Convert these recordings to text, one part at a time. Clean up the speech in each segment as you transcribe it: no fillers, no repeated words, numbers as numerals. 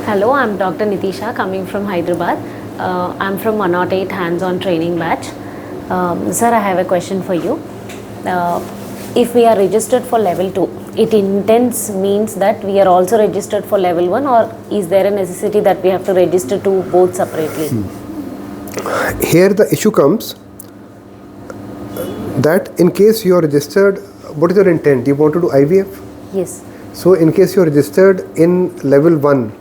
Hello, I'm Dr. Nithesha coming from Hyderabad. I'm from 108 hands-on training batch. Sir, I have a question for you. If we are registered for level 2, it intends means that we are also registered for level 1, or is there a necessity that we have to register to both separately? Here the issue comes that in case you are registered, what is your intent? You want to do IVF? Yes. So in case you are registered in level 1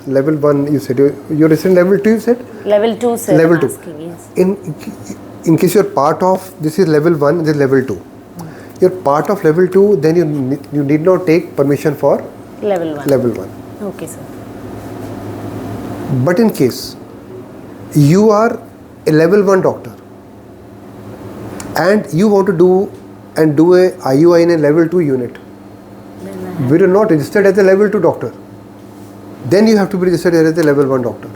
you said, you're registered in level 2 you said? Level 2, sir. Level I'm 2. asking, yes. In case you're part of, this is level 1, this is level 2. You're part of level 2, then you need not take permission for Level 1. level 1. Okay, sir. But in case you are a level 1 doctor and you want to do a IUI in a level 2 unit, we are not registered as a level 2 doctor, then you have to be registered as a level 1 doctor.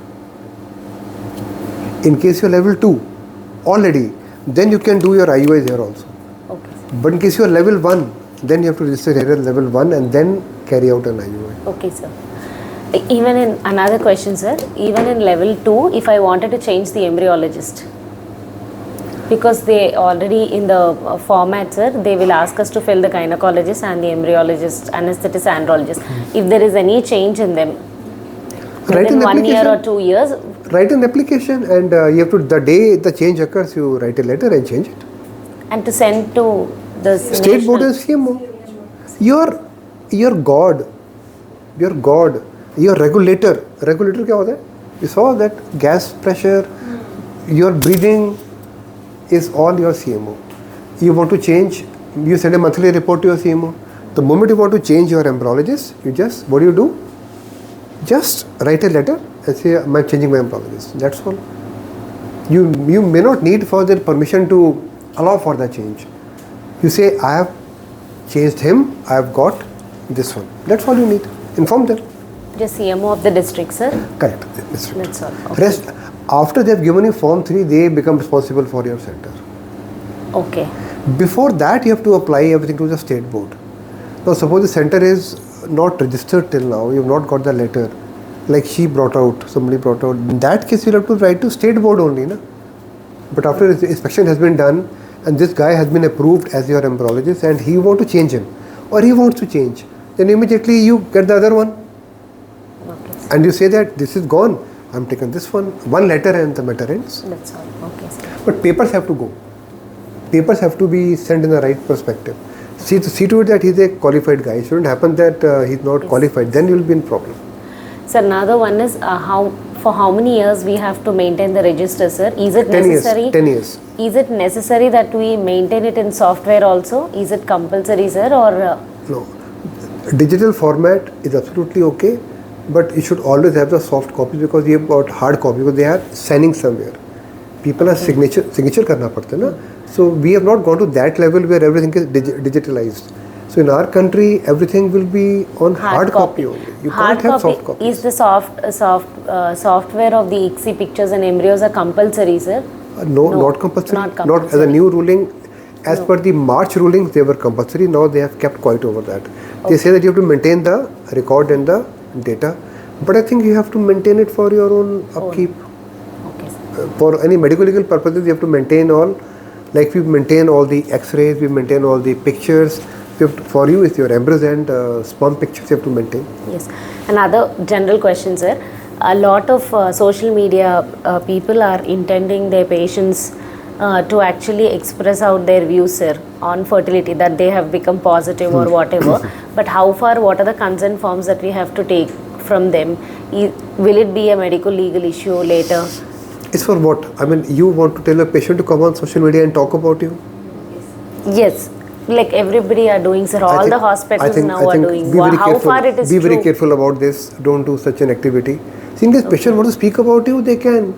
In case you are level 2 already, then you can do your IUIs here also. Okay, sir. But in case you are level 1, then you have to register here at level 1 and then carry out an IUI. Okay, sir. Even in another question, sir, even in level 2, if I wanted to change the embryologist, because they already in the format, sir, they will ask us to fill the gynecologist and the embryologist, anesthetist, andrologist. If there is any change in them, within 1 year or 2 years, write an application and you have to, the day the change occurs, you write a letter and change it. and to send to the State board and CMO. Your God, your regulator. Regulator क्या होता है? You saw that gas pressure, your breathing is all your CMO. You want to change, you send a monthly report to your CMO. The moment you want to change your embryologist, what do? Just write a letter and say, I'm changing my embryologist. That's all. You may not need for their permission to allow for the change. You say, I have changed him, I have got this one. That's all you need. Inform them. Just CMO of the district, sir? Correct. District. That's all. Okay. Rest, after they have given you Form 3, they become responsible for your center. Okay. Before that, you have to apply everything to the state board. Now, suppose the center is not registered till now, you have not got the letter, like somebody brought out. In that case, you have to write to state board only. Na? But after the inspection has been done, and this guy has been approved as your embryologist, and he wants to change him, or he wants to change, then immediately you get the other one. Okay, And you say that this is gone, I'm taken this one letter and the matter ends. that's all. Okay, sir. But papers have to go. Papers have to be sent in the right perspective. See to it that he's a qualified guy. It shouldn't happen that he's not qualified. Then you will be in problem. Sir, another one is for how many years we have to maintain the register, sir? Is it 10 necessary? years. 10 years. Is it necessary that we maintain it in software also? Is it compulsory, sir, or? No. Digital format is absolutely okay, but you should always have the soft copies because you have got hard copy because they are signing somewhere. People are signature करना पड़ता है ना. So we have not gone to that level where everything is digitalized. So in our country, everything will be on hard copy only. You hard can't have copy. soft copies. Is the software of the ICSI pictures and embryos are compulsory, sir? No, not compulsory. Not compulsory. Not as a new ruling. As per the March rulings, they were compulsory. Now they have kept quiet over that. They say that you have to maintain the record and the data. But I think you have to maintain it for your own upkeep. Okay, sir. For any medical legal purposes, you have to maintain all. Like we maintain all the X-rays, we maintain all the pictures. For you, it's your embryos and sperm pictures you have to maintain. Yes. Another general question, sir. A lot of social media people are intending their patients to actually express out their views, sir, on fertility, that they have become positive or whatever. But how far, what are the consent forms that we have to take from them? Will it be a medical legal issue later? It's for what? I mean, you want to tell a patient to come on social media and talk about you? Yes. Like everybody are doing, sir. All the hospitals now are doing. How far it is true? Be very true? careful about this. Don't do such an activity. See, in case patient want to speak about you, they can.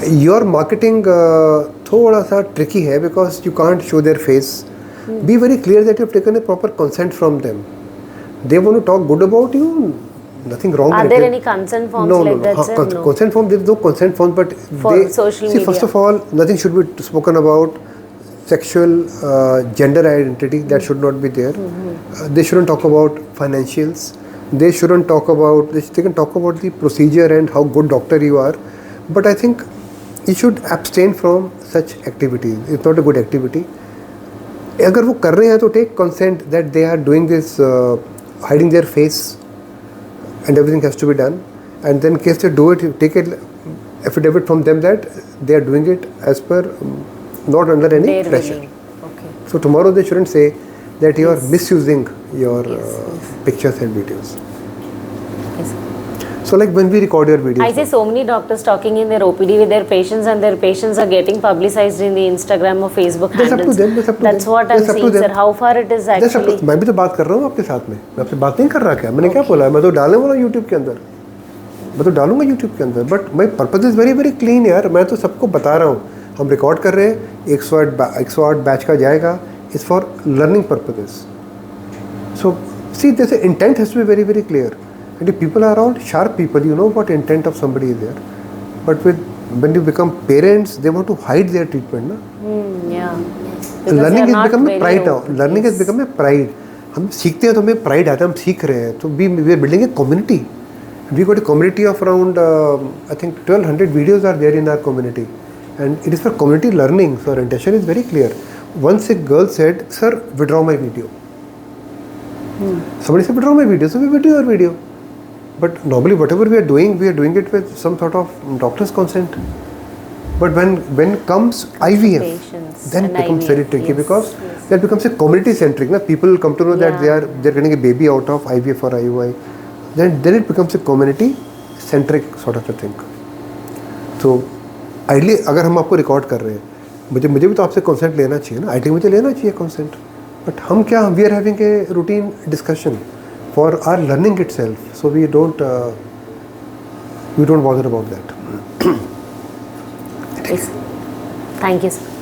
Your marketing thoda sa tricky hai because you can't show their face. Be very clear that you have taken a proper consent from them. They want to talk good about you. Nothing wrong with it. Are there any consent forms that, sir? No. Consent form, there is no consent form, but for social media. First of all, nothing should be spoken about. Sexual gender identity, that should not be there. They shouldn't talk about financials. They shouldn't talk about, they can talk about the procedure and how good doctor you are, but I think you should abstain from such activities. It's not a good activity. अगर वो कर रहे हैं तो take consent that they are doing this, hiding their face, and everything has to be done. And then in case they do it, you take an affidavit from them that they are doing it as per, not under any Their pressure. willing. Okay. So tomorrow they shouldn't say that you are misusing your Yes. pictures and videos. Yes. So like when we record your videos, I see so many doctors talking in their OPD with their patients, and their patients are getting publicized in the Instagram or Facebook That's up to handles. them, that's up to That's them. what I'm That's up to seeing, them. sir. How far it is that's up actually. to, मैं भी तो बात कर रहा हूँ आपके साथ में, मैं आपसे बात नहीं कर रहा क्या, मैंने क्या बोला, मैं तो डालने वाला YouTube के अंदर, मैं तो डालूंगा YouTube के अंदर, but my purpose is very very clean यार, मैं तो सबको बता रहा हूँ, हम रिकॉर्ड कर रहे हैं, 108 बैच का जाएगा, is for learning purposes. So see this intent has to be very very clear. And if people are all sharp people, you know what intent of somebody is there. But when you become parents, they want to hide their treatment, na? Yeah. Learning has become a pride now. Learning has become a pride. हम सीखते हैं तो हमें pride आता है, हम सीख रहे हैं. तो we are building a community. We got a community of around I think 1200 videos are there in our community, and it is for community learning. So our intention is very clear. Once a girl said, "Sir, withdraw my video." Somebody said, "Withdraw my video." So we withdraw your video. But normally whatever we are doing it with some sort of doctor's consent. But when comes IVF, Patients then it and becomes IVF, very tricky, yes, because yes. that becomes a community centric. Na? People come to know that Yeah. they're getting a baby out of IVF or IUI. Then it becomes a community centric sort of a thing. So ideally अगर हम आपको record कर रहे हैं, मुझे भी तो आपसे consent लेना चाहिए ना, ideally मुझे लेना चाहिए consent. But हम क्या, we are having a routine discussion for our learning itself, so we don't bother about that. Yes. Thank you, sir.